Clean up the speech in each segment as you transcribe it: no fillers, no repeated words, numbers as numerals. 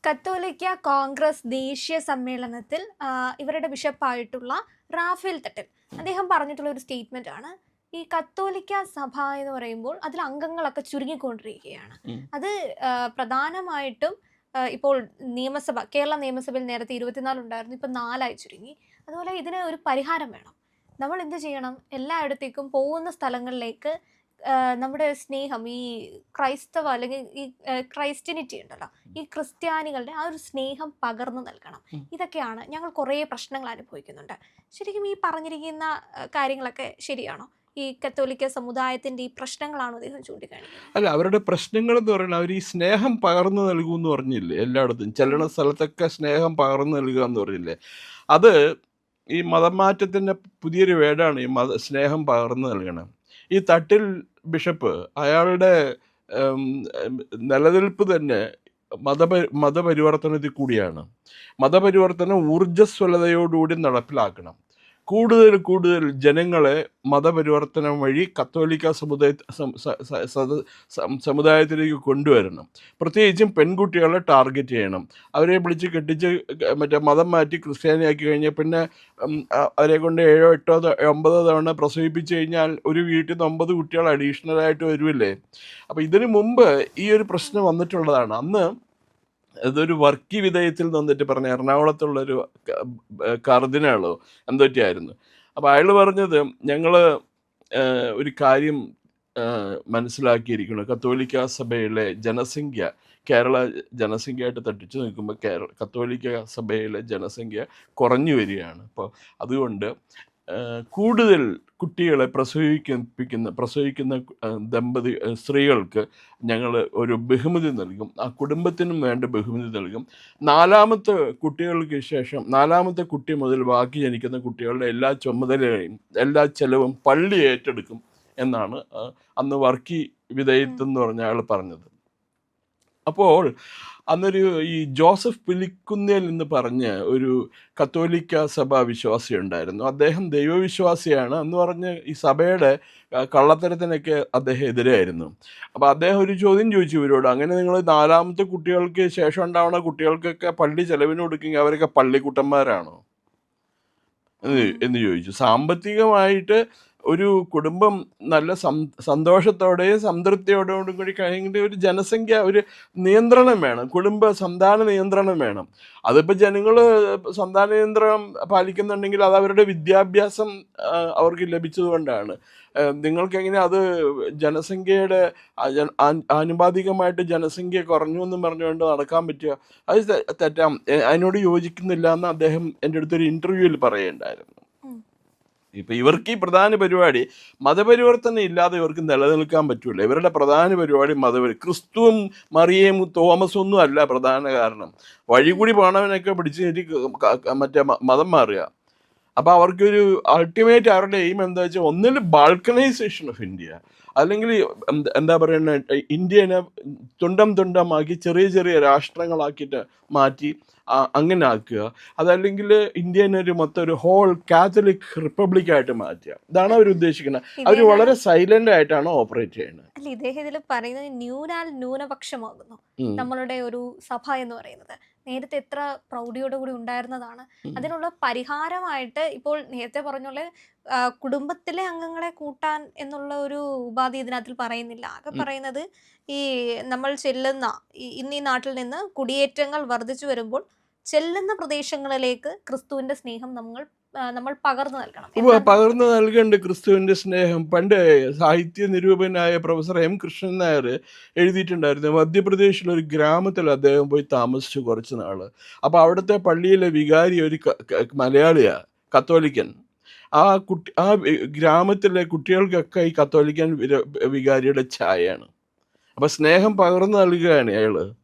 കത്തോലിക്ക കോൺഗ്രസ് ദേശീയ സമ്മേളനത്തിൽ ഇവരുടെ ബിഷപ്പായിട്ടുള്ള റാഫേൽ തട്ടൽ അദ്ദേഹം പറഞ്ഞിട്ടുള്ള ഒരു സ്റ്റേറ്റ്മെന്റ് ആണ്. ഈ കത്തോലിക്ക സഭ എന്ന് പറയുമ്പോൾ അതിൽ അംഗങ്ങളൊക്കെ ചുരുങ്ങിക്കൊണ്ടിരിക്കുകയാണ്. അത് പ്രധാനമായിട്ടും ഇപ്പോൾ കേരള നിയമസഭയിൽ നേരത്തെ 24 ഉണ്ടായിരുന്നു, ഇപ്പം 4 ചുരുങ്ങി. അതുപോലെ ഇതിന് ഒരു പരിഹാരം വേണം. നമ്മൾ എന്ത് ചെയ്യണം? എല്ലായിടത്തേക്കും പോകുന്ന സ്ഥലങ്ങളിലേക്ക് നമ്മുടെ സ്നേഹം, ഈ ക്രൈസ്തവ അല്ലെങ്കിൽ ഈ ക്രൈസ്ത്യനിറ്റി ഉണ്ടല്ലോ, ഈ ക്രിസ്ത്യാനികളുടെ ആ ഒരു സ്നേഹം പകർന്നു നൽകണം. ഇതൊക്കെയാണ്. ഞങ്ങൾ കുറേ പ്രശ്നങ്ങൾ അനുഭവിക്കുന്നുണ്ട്. ശരിക്കും ഈ പറഞ്ഞിരിക്കുന്ന കാര്യങ്ങളൊക്കെ ശരിയാണോ? ഈ കത്തോലിക്ക സമുദായത്തിന്റെ ഈ പ്രശ്നങ്ങളാണോ അദ്ദേഹം ചൂണ്ടിക്കാണിക്കുന്നത്? അല്ല, അവരുടെ പ്രശ്നങ്ങൾ എന്ന് പറയുന്നത് അവർ ഈ സ്നേഹം പകർന്നു നൽകും എന്ന് പറഞ്ഞില്ലേ. എല്ലായിടത്തും ചെല്ലണ സ്ഥലത്തൊക്കെ സ്നേഹം പകർന്നു നൽകുക എന്ന് പറഞ്ഞില്ലേ. അത് ഈ മതം മാറ്റത്തിൻ്റെ പുതിയൊരു വേടാണ് ഈ സ്നേഹം പകർന്നു നൽകണം. ഈ തട്ടിൽ ബിഷപ്പ് അയാളുടെ നിലനിൽപ്പ് തന്നെ മതപരിവർത്തനത്തിൽ കൂടിയാണ്. മതപരിവർത്തനം ഊർജ്ജസ്വലതയോടുകൂടി നടപ്പിലാക്കണം. കൂടുതൽ ജനങ്ങളെ മതപരിവർത്തനം വഴി കത്തോലിക്ക സമുദായത്തിലേക്ക് കൊണ്ടുവരണം. പ്രത്യേകിച്ചും പെൺകുട്ടികളെ ടാർഗറ്റ് ചെയ്യണം. അവരെ വിളിച്ച് കെട്ടിച്ച് മതം മാറ്റി ക്രിസ്ത്യാനിയാക്കി കഴിഞ്ഞാൽ പിന്നെ അവരെ കൊണ്ട് 7, 8, 9 തവണ പ്രസവിപ്പിച്ച് കഴിഞ്ഞാൽ ഒരു വീട്ടിൽ നിന്ന് 9 കുട്ടികൾ അഡീഷണലായിട്ട് വരുമല്ലേ. അപ്പോൾ ഇതിനു മുമ്പ് ഈ ഒരു പ്രശ്നം വന്നിട്ടുള്ളതാണ്. അന്ന് അതൊരു വർക്കി വിധേയത്തിൽ നിന്നിട്ട് പറഞ്ഞ എറണാകുളത്തുള്ളൊരു കർദിനാളോ എന്തൊക്കെയായിരുന്നു. അപ്പോൾ അയാൾ പറഞ്ഞത്, ഞങ്ങൾ ഒരു കാര്യം മനസ്സിലാക്കിയിരിക്കുന്നു. കത്തോലിക്ക സഭയിലെ ജനസംഖ്യ കേരള ജനസംഖ്യയായിട്ട് തട്ടിച്ചു നിൽക്കുമ്പോൾ കത്തോലിക്ക സഭയിലെ ജനസംഖ്യ കുറഞ്ഞു വരികയാണ്. അപ്പോൾ അതുകൊണ്ട് കൂടുതൽ കുട്ടികളെ പ്രസവിക്കുന്ന സ്ത്രീകൾക്ക് ഞങ്ങൾ ഒരു ബഹുമതി നൽകും. ആ കുടുംബത്തിനും വേണ്ട ബഹുമതി നൽകും. 4ാമത്തെ കുട്ടികൾക്ക് ശേഷം 4ാമത്തെ കുട്ടി മുതൽ ബാക്കി ജനിക്കുന്ന കുട്ടികളുടെ എല്ലാ ചുമതലയും എല്ലാ ചെലവും പള്ളി ഏറ്റെടുക്കും എന്നാണ് അന്ന് വർക്കി വിധേയത്വം എന്ന് പറഞ്ഞ ആൾ പറഞ്ഞത്. അപ്പോൾ അന്നൊരു ഈ ജോസഫ് പുലിക്കുന്നേൽ എന്ന് പറഞ്ഞ് ഒരു കത്തോലിക്ക സഭാ വിശ്വാസി ഉണ്ടായിരുന്നു. അദ്ദേഹം ദൈവവിശ്വാസിയാണ് എന്ന് പറഞ്ഞ് ഈ സഭയുടെ കള്ളത്തരത്തിനൊക്കെ അദ്ദേഹം എതിരായിരുന്നു. അപ്പോൾ അദ്ദേഹം ഒരു ചോദ്യം ചോദിച്ചു ഇവരോട്, അങ്ങനെ നിങ്ങൾ 4ാമത്തെ കുട്ടികൾക്ക് ശേഷം ഉണ്ടാവുന്ന കുട്ടികൾക്കൊക്കെ പള്ളി ചെലവിന് കൊടുക്കുമെങ്കിൽ അവരൊക്കെ പള്ളിക്കുട്ടന്മാരാണോ എന്ന് ചോദിച്ചു. സാമ്പത്തികമായിട്ട് ഒരു കുടുംബം നല്ല സന്തോഷത്തോടെയും സംതൃപ്തിയോടും കൂടി കഴിയുന്ന ഒരു ജനസംഖ്യ, ഒരു നിയന്ത്രണം വേണം, സന്താന നിയന്ത്രണം വേണം. അതിപ്പോൾ ജനങ്ങൾ സന്താന നിയന്ത്രണം പാലിക്കുന്നുണ്ടെങ്കിൽ അത് അവരുടെ വിദ്യാഭ്യാസം അവർക്ക് ലഭിച്ചതുകൊണ്ടാണ്. നിങ്ങൾക്കെങ്ങനെ അത് ജനസംഖ്യയുടെ ആനുപാതികമായിട്ട് ജനസംഖ്യ കുറഞ്ഞു എന്നും പറഞ്ഞുകൊണ്ട് നടക്കാൻ പറ്റുക? അത് തെറ്റാം. അതിനോട് യോജിക്കുന്നില്ല എന്ന് അദ്ദേഹം എൻ്റെ അടുത്തൊരു ഇൻ്റർവ്യൂവിൽ പറയുണ്ടായിരുന്നു. ഇപ്പം ഇവർക്ക് ഈ പ്രധാന പരിപാടി മതപരിവർത്തനം ഇല്ലാതെ ഇവർക്ക് നിലനിൽക്കാൻ പറ്റൂല. ഇവരുടെ പ്രധാന പരിപാടി ക്രിസ്തുവും മറിയയും തോമസും ഒന്നും അല്ല പ്രധാന കാരണം. വഴി കൂടി പോണവനൊക്കെ പിടിച്ച് കയറ്റി മതം മാറുക. അപ്പോൾ അവർക്കൊരു അൾട്ടിമേറ്റ് അവരുടെ എയിം എന്താ വെച്ചാൽ ഒന്നിൽ ബാൾക്കനൈസേഷൻ ഓഫ് ഇന്ത്യ, അല്ലെങ്കിൽ എന്താ പറയുന്നത്, ഇന്ത്യനെ തുണ്ടമാക്കി ചെറിയ രാഷ്ട്രങ്ങളാക്കിയിട്ട് മാറ്റി അങ്ങനെ ആക്കുക. അതല്ലെങ്കിൽ ഇന്ത്യനെ ഒരു ഹോൾ കാത്തലിക് റിപ്പബ്ലിക് ആയിട്ട് മാറ്റുക. ഇതാണ് അവർ ഉദ്ദേശിക്കുന്നത്. അവർ വളരെ സൈലന്റ് ആയിട്ടാണ് ഓപ്പറേറ്റ് ചെയ്യുന്നത്. അല്ല, ഇദ്ദേഹം ഇതിൽ പറയുന്നത് ന്യൂനപക്ഷമാകുന്നു നമ്മളുടെ ഒരു സഭ എന്ന് പറയുന്നത്. നേരത്തെ എത്ര പ്രൗഢിയോടുകൂടി ഉണ്ടായിരുന്നതാണ്. അതിനുള്ള പരിഹാരമായിട്ട് ഇപ്പോൾ നേരത്തെ പറഞ്ഞുള്ള കുടുംബത്തിലെ അംഗങ്ങളെ കൂട്ടാൻ എന്നുള്ള ഒരു ഉപാധി ഇതിനകത്ത് പറയുന്നില്ല. ആകെ പറയുന്നത് ഈ നമ്മൾ ചെല്ലുന്ന ഇന്ന് ഈ നാട്ടിൽ നിന്ന് കുടിയേറ്റങ്ങൾ വർദ്ധിച്ചു വരുമ്പോൾ ചെല്ലുന്ന പ്രദേശങ്ങളിലേക്ക് ക്രിസ്തുവിന്റെ സ്നേഹം നമ്മൾ പകർന്നു നൽകണം. പകർന്നു നൽകേണ്ട ക്രിസ്തുവിന്റെ സ്നേഹം പണ്ട് സാഹിത്യ നിരൂപനായ പ്രൊഫസർ എം കൃഷ്ണൻ നായർ എഴുതിയിട്ടുണ്ടായിരുന്നു. മധ്യപ്രദേശിലൊരു ഗ്രാമത്തിൽ അദ്ദേഹം പോയി താമസിച്ചു കുറച്ച് നാള്. അപ്പോൾ അവിടുത്തെ പള്ളിയിലെ വികാരി ഒരു മലയാളിയാ, കത്തോലിക്കൻ. ആ ഗ്രാമത്തിലെ കുട്ടികൾക്കൊക്കെ ഈ കത്തോലിക്കൻ വികാരിയുടെ ഛായയാണ്. അപ്പം സ്നേഹം പകർന്നു നൽകുകയാണ്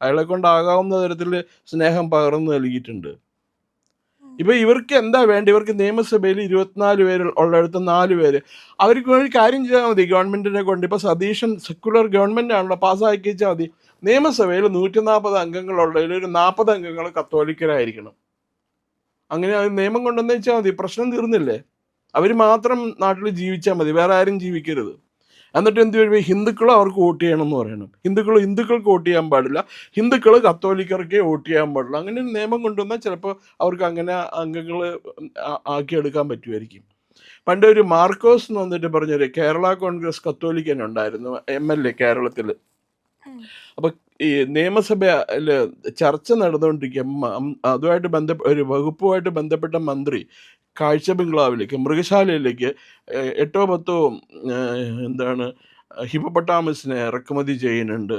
അയാളെ കൊണ്ടാകാവുന്ന തരത്തിൽ സ്നേഹം പകർന്നു നൽകിയിട്ടുണ്ട്. ഇപ്പം ഇവർക്ക് എന്താ വേണ്ട? ഇവർക്ക് നിയമസഭയിൽ 24 പേര് ഉള്ളിടത്ത് 4 പേര്. അവർക്ക് ഒരു കാര്യം ചെയ്താൽ മതി, ഗവൺമെൻറ്റിനെ കൊണ്ട്. ഇപ്പോൾ സതീശൻ സെക്കുലർ ഗവൺമെൻറ് ആണല്ലോ, പാസ്സാക്കി വെച്ചാൽ മതി. നിയമസഭയിൽ 140 അംഗങ്ങളുള്ളതിൽ ഒരു 40 അംഗങ്ങൾ കത്തോലിക്കരായിരിക്കണം. അങ്ങനെ നിയമം കൊണ്ടുവന്ന് വെച്ചാൽ മതി, പ്രശ്നം തീർന്നില്ലേ? അവർ മാത്രം നാട്ടിൽ ജീവിച്ചാൽ മതി, വേറെ ആരും ജീവിക്കരുത്. എന്നിട്ട് എന്ത് കഴിയുമ്പോൾ ഹിന്ദുക്കൾ അവർക്ക് വോട്ട് ചെയ്യണം എന്ന് പറയണം. ഹിന്ദുക്കൾക്ക് വോട്ട് ചെയ്യാൻ പാടില്ല, ഹിന്ദുക്കൾ കത്തോലിക്കർക്കേ വോട്ട് ചെയ്യാൻ പാടില്ല. അങ്ങനെ ഒരു നിയമം കൊണ്ടുവന്നാൽ ചിലപ്പോൾ അവർക്ക് അങ്ങനെ അംഗങ്ങൾ ആക്കിയെടുക്കാൻ പറ്റുമായിരിക്കും. പണ്ട് ഒരു മാർക്കോസ് എന്ന് വന്നിട്ട് പറഞ്ഞൊരു കേരള കോൺഗ്രസ് കത്തോലിക്കൻ ഉണ്ടായിരുന്നു, MLA കേരളത്തിൽ. അപ്പോൾ ഈ നിയമസഭയിൽ ചർച്ച നടന്നുകൊണ്ടിരിക്കുക, അതുമായിട്ട് ഒരു വകുപ്പുമായിട്ട് ബന്ധപ്പെട്ട മന്ത്രി കാഴ്ച ബംഗ്ലാവിലേക്ക്, മൃഗശാലയിലേക്ക് 8 10 എന്താണ് ഹിപ്പോപ്പൊട്ടാമസിനെ ഇറക്കുമതി ചെയ്യുന്നുണ്ട്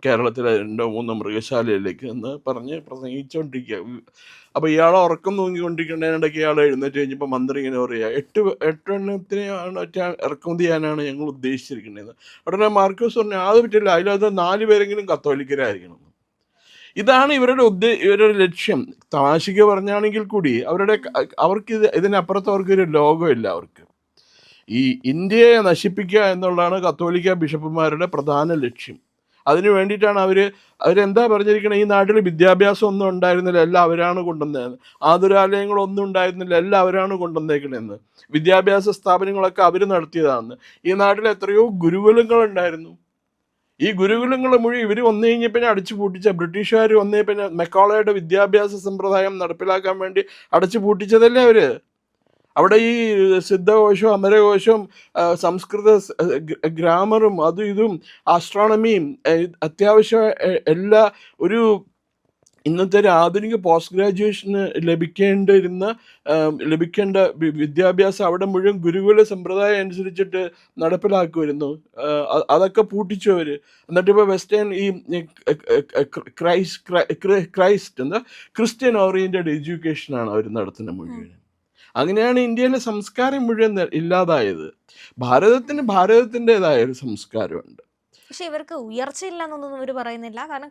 കേരളത്തിലെ 2 3 മൃഗശാലയിലേക്ക് എന്ന് പറഞ്ഞ് പ്രസംഗിച്ചുകൊണ്ടിരിക്കുക. അപ്പോൾ ഇയാളെ ഉറക്കം തൂങ്ങിക്കൊണ്ടിരിക്കേണ്ടതിനിടയ്ക്ക് ഇയാൾ എഴുന്നേറ്റ് കഴിഞ്ഞപ്പോൾ മന്ത്രി ഇങ്ങനെ പറയുക, 8 എണ്ണത്തിനെയാണ് ഇറക്കുമതി ചെയ്യാനാണ് ഞങ്ങൾ ഉദ്ദേശിച്ചിരിക്കുന്നത്. ഉടനെ മാർക്കോസ് പറഞ്ഞു അത് പറ്റില്ല, അതിലകത്ത് 4 പേരെങ്കിലും കത്തോലിക്കരായിരിക്കണം. ഇതാണ് ഇവരുടെ ലക്ഷ്യം. തമാശയ്ക്ക് പറഞ്ഞാണെങ്കിൽ കൂടി അവർക്ക് ഇതിനപ്പുറത്ത് അവർക്കൊരു ലോകമില്ല. അവർക്ക് ഈ ഇന്ത്യയെ നശിപ്പിക്കുക എന്നുള്ളതാണ് കത്തോലിക്ക ബിഷപ്പുമാരുടെ പ്രധാന ലക്ഷ്യം. അതിനു വേണ്ടിയിട്ടാണ് അവരെന്താ പറഞ്ഞിരിക്കുന്നത്, ഈ നാട്ടിൽ വിദ്യാഭ്യാസം ഒന്നും ഉണ്ടായിരുന്നില്ല, എല്ലാം അവരാണ് കൊണ്ടുവന്നതെന്ന്. ആതുരാലയങ്ങളൊന്നും ഉണ്ടായിരുന്നില്ല, എല്ലാം അവരാണ് കൊണ്ടുവന്നേക്കണെന്ന്. വിദ്യാഭ്യാസ സ്ഥാപനങ്ങളൊക്കെ അവർ നടത്തിയതാണെന്ന്. ഈ നാട്ടിൽ എത്രയോ ഗുരുകുലങ്ങളുണ്ടായിരുന്നു. ഈ ഗുരുകുലങ്ങൾ മുഴുവൻ ഇവർ വന്നു കഴിഞ്ഞപ്പോൾ അടച്ചു പൂട്ടിച്ച, ബ്രിട്ടീഷുകാർ വന്നേ പിന്നെ മെക്കോളയുടെ വിദ്യാഭ്യാസ സമ്പ്രദായം നടപ്പിലാക്കാൻ വേണ്ടി അടച്ചു പൂട്ടിച്ചതല്ലേ അവർ. അവിടെ ഈ സിദ്ധകോശവും അമരകോശവും സംസ്കൃത ഗ്രാമറും അതും ഇതും ആസ്ട്രോണമിയും അത്യാവശ്യം എല്ലാ ഒരു ഇന്നത്തെ ഒരു ആധുനിക പോസ്റ്റ് ഗ്രാജുവേഷന് ലഭിക്കേണ്ട വിദ്യാഭ്യാസം അവിടെ മുഴുവൻ ഗുരുകുല സമ്പ്രദായം അനുസരിച്ചിട്ട് നടപ്പിലാക്കുമായിരുന്നു. അതൊക്കെ പൂട്ടിച്ചു അവർ. എന്നിട്ട് ഇപ്പോൾ വെസ്റ്റേൺ ഈ ക്രിസ്ത്യൻ ഓറിയൻറ്റഡ് എഡ്യൂക്കേഷനാണ് അവർ നടത്തുന്നത് മുഴുവൻ. അങ്ങനെയാണ് ഇന്ത്യയിലെ സംസ്കാരം മുഴുവൻ ഇല്ലാതായത്. ഭാരതത്തിൻ്റെതായ ഒരു സംസ്കാരമുണ്ട്. പക്ഷെ ഇവർക്ക് ഉയർച്ചയില്ല എന്നൊന്നും ഇവർ പറയുന്നില്ല. കാരണം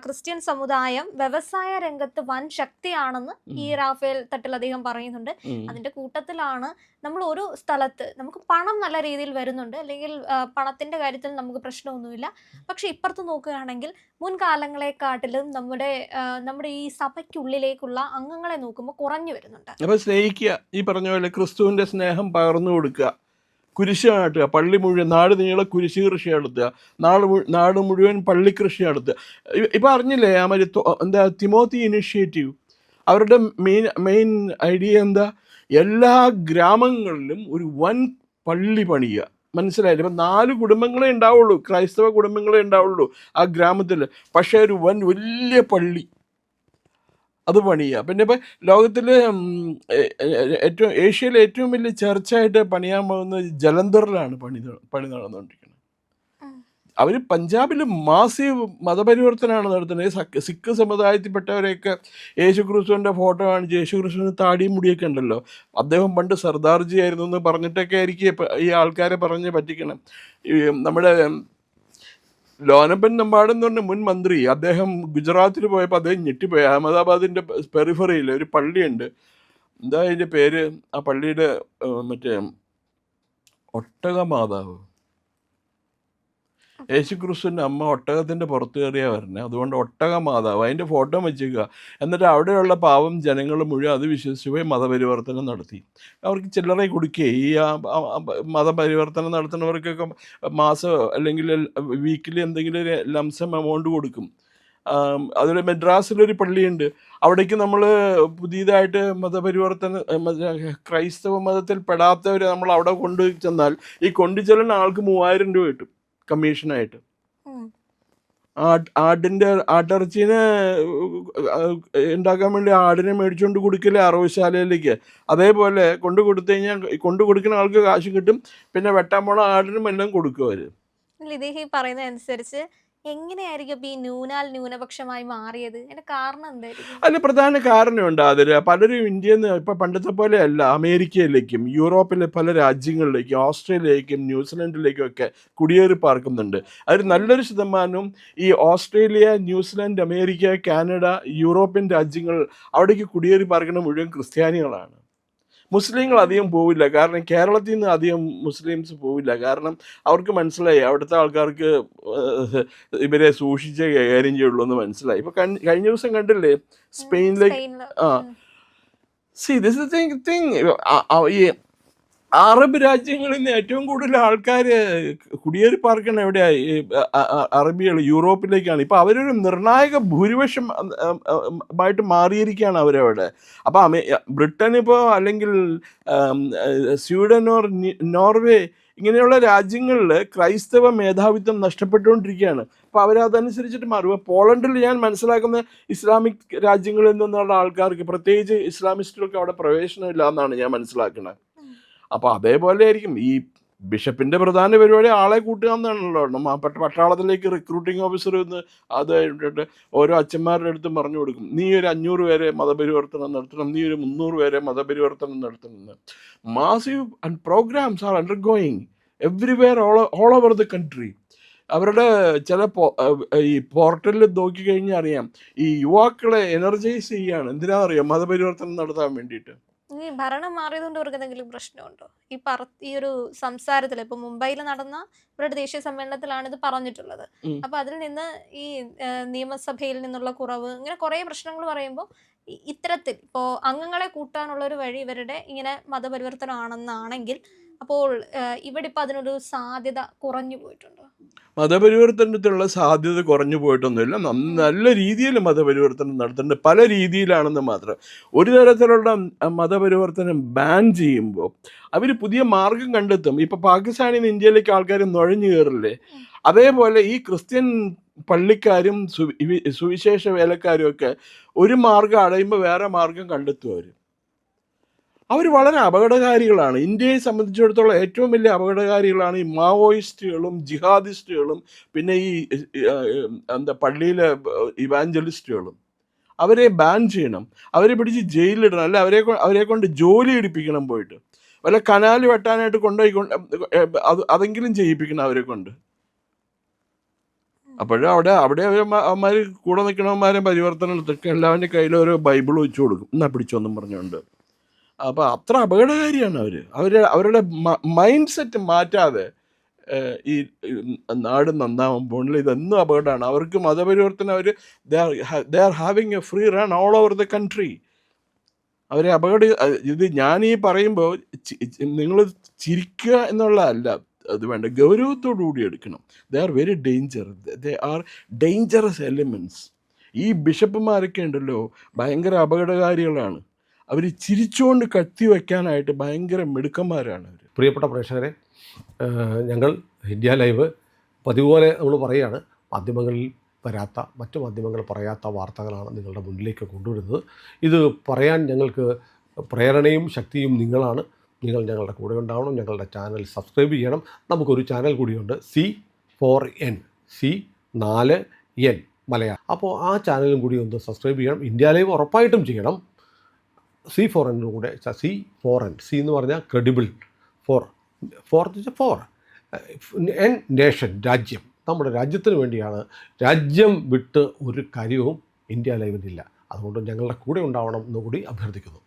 ക്രിസ്ത്യൻ സമുദായം വ്യവസായ രംഗത്ത് വൻ ശക്തിയാണെന്ന് ഈ റാഫേൽ തട്ടിൽ അദ്ദേഹം പറയുന്നുണ്ട്. അതിന്റെ കൂട്ടത്തിലാണ് നമ്മൾ ഒരു സ്ഥലത്ത് നമുക്ക് പണം നല്ല രീതിയിൽ വരുന്നുണ്ട്, അല്ലെങ്കിൽ പണത്തിന്റെ കാര്യത്തിൽ നമുക്ക് പ്രശ്നമൊന്നുമില്ല. പക്ഷെ ഇപ്പുറത്ത് നോക്കുകയാണെങ്കിൽ മുൻകാലങ്ങളെക്കാട്ടിലും നമ്മുടെ ഈ സഭയ്ക്കുള്ളിലേക്കുള്ള അംഗങ്ങളെ നോക്കുമ്പോൾ കുറഞ്ഞു വരുന്നുണ്ട്. അപ്പൊ സ്നേഹിക്കുക, ഈ പറഞ്ഞ പോലെ ക്രിസ്തുവിന്റെ സ്നേഹം പകർന്നു കൊടുക്കുക, കുരിശ് നാട്ടുക, പള്ളി മുഴുവൻ നാട് നീളെ കുരിശ് കൃഷി നടത്തുക, നാട് മുഴുവൻ പള്ളി കൃഷി നടത്തുക. ഇപ്പം അറിഞ്ഞില്ലേ എന്താ തിമോത്തി ഇനിഷ്യേറ്റീവ്, അവരുടെ മെയിൻ ഐഡിയ എന്താ, എല്ലാ ഗ്രാമങ്ങളിലും ഒരു വൻ പള്ളി പണിയുക. മനസ്സിലായില്ല? ഇപ്പം 4 കുടുംബങ്ങളെ ഉണ്ടാവുള്ളൂ, ക്രൈസ്തവ കുടുംബങ്ങളെ ഉണ്ടാവുള്ളൂ ആ ഗ്രാമത്തിൽ. പക്ഷേ ഒരു വലിയ പള്ളി അത് പണിയുക. പിന്നെ ഇപ്പം ലോകത്തിൽ ഏഷ്യയിലെ ഏറ്റവും വലിയ ചർച്ചായിട്ട് പണിയാൻ പോകുന്നത് ജലന്ധറിലാണ് പണി നടന്നുകൊണ്ടിരിക്കുന്നത്. അവർ പഞ്ചാബിൽ മാസീവ് മതപരിവർത്തനമാണ് നടത്തുന്നത്. സിഖ് സമുദായത്തിൽപ്പെട്ടവരെയൊക്കെ യേശുക്രിസ്തുവിൻ്റെ ഫോട്ടോ കാണിച്ച്, യേശുക്രിസ്തുവിന് താടിയും മുടിയൊക്കെ ഉണ്ടല്ലോ, അദ്ദേഹം പണ്ട് സർദാർജി ആയിരുന്നു എന്ന് പറഞ്ഞിട്ടൊക്കെ ആയിരിക്കും ഈ ആൾക്കാരെ പറഞ്ഞ് പറ്റിക്കണം. നമ്മുടെ ലോനപ്പൻ നമ്പാട് എന്ന് പറഞ്ഞ മുൻ മന്ത്രി, അദ്ദേഹം ഗുജറാത്തിൽ പോയപ്പോൾ അദ്ദേഹം ഞെട്ടിപ്പോയി. അഹമ്മദാബാദിൻ്റെ പെറിഫറിയിൽ ഒരു പള്ളിയുണ്ട്, എന്താ അതിൻ്റെ പേര്, ആ പള്ളിയുടെ മറ്റേ ഒട്ടകമാതാവ്, യേശുക്രിസ്തുവിൻ്റെ അമ്മ ഒട്ടകത്തിൻ്റെ പുറത്ത് കയറിയാണ് വരുന്നത്, അതുകൊണ്ട് ഒട്ടകമാതാവ്, അതിൻ്റെ ഫോട്ടോ വെച്ചിരിക്കുക. എന്നിട്ട് അവിടെയുള്ള പാവം ജനങ്ങൾ മുഴുവൻ അത് വിശ്വസിച്ച് പോയി മതപരിവർത്തനം നടത്തി. അവർക്ക് ചില്ലറ കൊടുക്കുകയെ ഈ മതപരിവർത്തനം നടത്തുന്നവർക്കൊക്കെ മാസം അല്ലെങ്കിൽ വീക്കിലി എന്തെങ്കിലും ഒരു ലംസം എമൗണ്ട് കൊടുക്കും. അതിൽ മെഡ്രാസിലൊരു പള്ളിയുണ്ട്, അവിടേക്ക് നമ്മൾ പുതിയതായിട്ട് ക്രൈസ്തവ മതത്തിൽ പെടാത്തവരെ നമ്മൾ അവിടെ കൊണ്ടു ചെന്നാൽ ഈ കൊണ്ടു ചെല്ലുന്ന ആൾക്ക് 3000 രൂപ കിട്ടും കമ്മീഷനായിട്ട്. ആട്ടിറച്ചിനെ ഉണ്ടാക്കാൻ വേണ്ടി ആടിനെ മേടിച്ചുകൊണ്ട് കൊടുക്കില്ലേ അറവുശാലയിലേക്ക്, അതേപോലെ കൊണ്ടു കൊടുക്കുന്ന ആൾക്ക് കാശ് കിട്ടും. പിന്നെ വെട്ടാൻ പോണ ആടിനും എല്ലാം കൊടുക്കും അവർ. ഇദ്ദേഹം പറയുന്ന അനുസരിച്ച് എങ്ങനെയായിരിക്കും ഈ ന്യൂനപക്ഷമായി മാറിയത്? അതിന്റെ കാരണം എന്തായിരിക്കും? അതിന് പ്രധാന കാരണമുണ്ട്. പലരും ഇന്ത്യയിൽ നിന്ന് ഇപ്പം പണ്ടത്തെ പോലെ അല്ല, അമേരിക്കയിലേക്കും യൂറോപ്പിലെ പല രാജ്യങ്ങളിലേക്കും ഓസ്ട്രേലിയയിലേക്കും ന്യൂസിലൻഡിലേക്കും ഒക്കെ കുടിയേറി പാർക്കുന്നുണ്ട്. അതിൽ നല്ലൊരു ശതമാനവും ഈ Australia, New Zealand, America, Canada, European രാജ്യങ്ങൾ അവിടേക്ക് കുടിയേറി പാർക്കുന്ന മുഴുവൻ ക്രിസ്ത്യാനികളാണ്. മുസ്ലിങ്ങൾ അധികം പോവില്ല, കാരണം കേരളത്തിൽ നിന്ന് അധികം മുസ്ലിംസ് പോവില്ല. കാരണം അവർക്ക് മനസ്സിലായി അവിടുത്തെ ആൾക്കാർക്ക് ഇവരെ സൂക്ഷിച്ചേ കൈകാര്യം ചെയ്യുള്ളൂ എന്ന് മനസ്സിലായി. ഇപ്പൊ കഴിഞ്ഞ ദിവസം കണ്ടില്ലേ സ്പെയിനിലേക്ക്, ദിസ് ഇസ് തിങ്, ഈ അറബ് രാജ്യങ്ങളിൽ നിന്ന് ഏറ്റവും കൂടുതൽ ആൾക്കാർ കുടിയേറി പാർക്കണം എവിടെയായി അറബികൾ യൂറോപ്പിലേക്കാണ്. ഇപ്പം അവരൊരു നിർണായക ഭൂരിപക്ഷം ആയിട്ട് മാറിയിരിക്കുകയാണ് അവരവിടെ. അപ്പം ബ്രിട്ടൻ ഇപ്പോൾ അല്ലെങ്കിൽ സ്വീഡൻ നോർവേ ഇങ്ങനെയുള്ള രാജ്യങ്ങളിൽ ക്രൈസ്തവ മേധാവിത്വം നഷ്ടപ്പെട്ടുകൊണ്ടിരിക്കുകയാണ്. അപ്പോൾ അവരതനുസരിച്ചിട്ട് മാറും. ഇപ്പോൾ പോളണ്ടിൽ ഞാൻ മനസ്സിലാക്കുന്ന ഇസ്ലാമിക് രാജ്യങ്ങളിൽ നിന്നുള്ള ആൾക്കാർക്ക്, പ്രത്യേകിച്ച് ഇസ്ലാമിസ്റ്റുകൾക്ക് അവിടെ പ്രവേശനമില്ല എന്നാണ് ഞാൻ മനസ്സിലാക്കുന്നത്. അപ്പോൾ അതേപോലെ ആയിരിക്കും ഈ ബിഷപ്പിൻ്റെ പ്രധാന പരിപാടി ആളെ കൂട്ടുക എന്നാണല്ലോ. പട്ടാളത്തിലേക്ക് റിക്രൂട്ടിംഗ് ഓഫീസർ എന്ന് അത് കഴിഞ്ഞിട്ട് ഓരോ അച്ഛന്മാരുടെ അടുത്തും പറഞ്ഞു കൊടുക്കും, നീ ഒരു 500 പേരെ മതപരിവർത്തനം നടത്തണം, നീ ഒരു 300 പേരെ മതപരിവർത്തനം നടത്തണമെന്ന്. Massive and programs are undergoing everywhere all over the country. അവരുടെ ചില ഈ പോർട്ടലിൽ നോക്കിക്കഴിഞ്ഞാൽ അറിയാം, ഈ യുവാക്കളെ എനർജൈസ് ചെയ്യുകയാണ്. എന്തിനാണെന്നറിയാം? മതപരിവർത്തനം നടത്താൻ വേണ്ടിയിട്ട്. ഈ ഭരണം മാറിയതുകൊണ്ട് ഇവർക്ക് എന്തെങ്കിലും പ്രശ്നമുണ്ടോ? ഈ ഒരു സംസാരത്തിൽ ഇപ്പൊ മുംബൈയിൽ നടന്ന ഇവരുടെ ദേശീയ സമ്മേളനത്തിലാണ് ഇത് പറഞ്ഞിട്ടുള്ളത്. അപ്പൊ അതിൽ നിന്ന് ഈ നിയമസഭയിൽ നിന്നുള്ള കുറവ്, ഇങ്ങനെ കുറെ പ്രശ്നങ്ങൾ പറയുമ്പോൾ ഇത്തരത്തിൽ ഇപ്പോ അംഗങ്ങളെ കൂട്ടാനുള്ള ഒരു വഴി ഇവരുടെ ഇങ്ങനെ മതപരിവർത്തനം ആണെന്നാണെങ്കിൽ, അപ്പോൾ ഇവിടെ ഇപ്പൊ അതിനൊരു സാധ്യത കുറഞ്ഞു പോയിട്ടുണ്ടോ? മതപരിവർത്തനത്തിനുള്ള സാധ്യത കുറഞ്ഞു പോയിട്ടൊന്നുമില്ല. നല്ല രീതിയിൽ മതപരിവർത്തനം നടത്തുന്നുണ്ട്, പല രീതിയിലാണെന്ന് മാത്രം. ഒരു തരത്തിലുള്ള മതപരിവർത്തനം ബാൻ ചെയ്യുമ്പോൾ അവർ പുതിയ മാർഗം കണ്ടെത്തും. ഇപ്പം പാകിസ്ഥാനിൽ നിന്ന് ഇന്ത്യയിലേക്ക് ആൾക്കാർ നുഴഞ്ഞു കയറില്ലേ, അതേപോലെ ഈ ക്രിസ്ത്യൻ പള്ളിക്കാരും സുവിശേഷ വേലക്കാരും ഒക്കെ ഒരു മാർഗം അടയുമ്പോൾ വേറെ മാർഗം കണ്ടെത്തും. അവർ വളരെ അപകടകാരികളാണ്. ഇന്ത്യയെ സംബന്ധിച്ചിടത്തോളം ഏറ്റവും വലിയ അപകടകാരികളാണ് ഈ മാവോയിസ്റ്റുകളും ജിഹാദിസ്റ്റുകളും പിന്നെ ഈ പള്ളിയിലെ ഇവാഞ്ചലിസ്റ്റുകളും. അവരെ ബാൻ ചെയ്യണം, അവരെ പിടിച്ച് ജയിലിലിടണം, അല്ല അവരെ കൊണ്ട് ജോലി എടുപ്പിക്കണം, പോയിട്ട് വല്ല കനാല് വെട്ടാനായിട്ട് അതെങ്കിലും ചെയ്യിപ്പിക്കണം അവരെ കൊണ്ട്. അപ്പോഴും അവിടെ അവന്മാർ കൂടെ നിൽക്കണവന്മാരെ പരിവർത്തനം എടുത്തൊക്കെ എല്ലാവരുടെ കയ്യിൽ ഓരോ ബൈബിൾ വെച്ച് കൊടുക്കും, എന്നാ പിടിച്ചോന്നും പറഞ്ഞുകൊണ്ട്. അപ്പോൾ അത്ര അപകടകാരിയാണ് അവരുടെ മൈൻഡ് സെറ്റ് മാറ്റാതെ ഈ നാട് നന്നാവാൻ പോകുന്നില്ല. ഇതെന്നും അപകടമാണ്. അവർക്ക് മതപരിവർത്തനം they are having A free run all over the country. അവരെ ഇത് ഞാനീ പറയുമ്പോൾ നിങ്ങൾ ചിരിക്കുക എന്നുള്ളതല്ല അത് വേണ്ട, ഗൗരവത്തോടു കൂടി എടുക്കണം. They are very they are dangerous elements. ഈ ബിഷപ്പുമാരൊക്കെ ഉണ്ടല്ലോ ഭയങ്കര അപകടകാരികളാണ്. അവർ ചിരിച്ചുകൊണ്ട് കത്തി വയ്ക്കാനായിട്ട് ഭയങ്കര മിടുക്കന്മാരാണ് അവർ. പ്രിയപ്പെട്ട പ്രേക്ഷകരെ, ഞങ്ങൾ ഇന്ത്യ ലൈവ് പതിപോലെ നമ്മൾ പറയുകയാണ്, മാധ്യമങ്ങളിൽ വരാത്ത, മറ്റു മാധ്യമങ്ങൾ പറയാത്ത വാർത്തകളാണ് നിങ്ങളുടെ മുന്നിലേക്ക് കൊണ്ടുവരുന്നത്. ഇത് പറയാൻ ഞങ്ങൾക്ക് പ്രേരണയും ശക്തിയും നിങ്ങളാണ്. നിങ്ങൾ ഞങ്ങളുടെ കൂടെ ഉണ്ടാവണം. ഞങ്ങളുടെ ചാനൽ സബ്സ്ക്രൈബ് ചെയ്യണം. നമുക്കൊരു ചാനൽ കൂടിയുണ്ട്, C4N മലയാളം. അപ്പോൾ ആ ചാനലും കൂടി ഒന്ന് സബ്സ്ക്രൈബ് ചെയ്യണം. ഇന്ത്യ ലൈവ് ഉറപ്പായിട്ടും ചെയ്യണം. C4N കൂടെ, C4N, C എന്ന് പറഞ്ഞാൽ ക്രെഡിബിൾ, ഫോർ എൻ നേഷൻ, രാജ്യം. നമ്മുടെ രാജ്യത്തിന് വേണ്ടിയാണ്. രാജ്യം വിട്ട് ഒരു കാര്യവും ഇന്ത്യ ലൈവിനില്ല. അതുകൊണ്ട് ഞങ്ങളുടെ കൂടെ ഉണ്ടാവണം എന്നുകൂടി അഭ്യർത്ഥിക്കുന്നു.